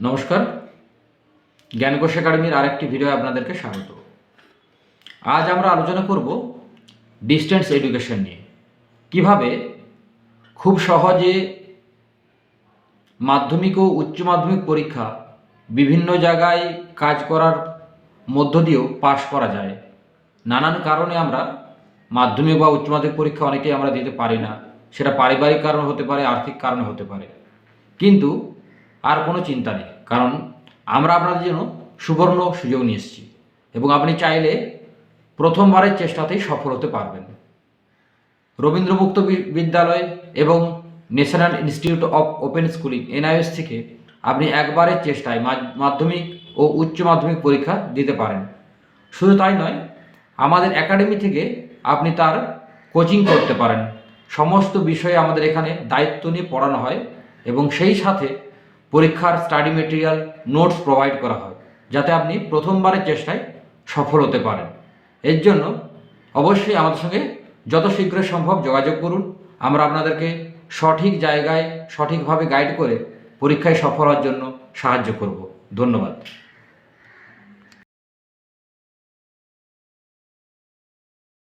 নমস্কার, জ্ঞানকোষ একাডেমির আরেকটি ভিডিও আপনাদেরকে স্বাগত। আজ আমরা আলোচনা করব ডিস্টেন্স এডুকেশন নিয়ে। কিভাবে খুব সহজে মাধ্যমিক ও উচ্চ মাধ্যমিক পরীক্ষা বিভিন্ন জায়গায় কাজ করার মধ্য দিয়েও পাশ করা যায়। নানান কারণে আমরা মাধ্যমিক বা উচ্চ মাধ্যমিক পরীক্ষা অনেকেই আমরা দিতে পারি না। সেটা পারিবারিক কারণ হতে পারে, আর্থিক কারণে হতে পারে। কিন্তু আর কোনো চিন্তা নেই, কারণ আমরা আপনাদের জন্য সুবর্ণ সুযোগ নিয়ে এসেছি এবং আপনি চাইলে প্রথমবারের চেষ্টাতেই সফল হতে পারবেন। রবীন্দ্র মুক্ত বিদ্যালয় এবং national institute of open schooling NIOS থেকে আপনি একবারের চেষ্টায় মাধ্যমিক ও উচ্চ মাধ্যমিক পরীক্ষা দিতে পারেন। শুধু তাই নয়, আমাদের একাডেমি থেকে আপনি তার কোচিং করতে পারেন। সমস্ত বিষয়ে আমাদের এখানে দায়িত্ব নিয়ে পড়ানো হয় এবং সেই সাথে পরীক্ষার স্টাডি মেটেরিয়াল, নোটস প্রোভাইড করা হয়, যাতে আপনি প্রথমবারের চেষ্টায় সফল হতে পারেন। এর জন্য অবশ্যই আমাদের সঙ্গে যত শীঘ্র সম্ভব যোগাযোগ করুন। আমরা আপনাদেরকে সঠিক জায়গায় সঠিকভাবে গাইড করে পরীক্ষায় সফল হওয়ার জন্য সাহায্য করব। ধন্যবাদ।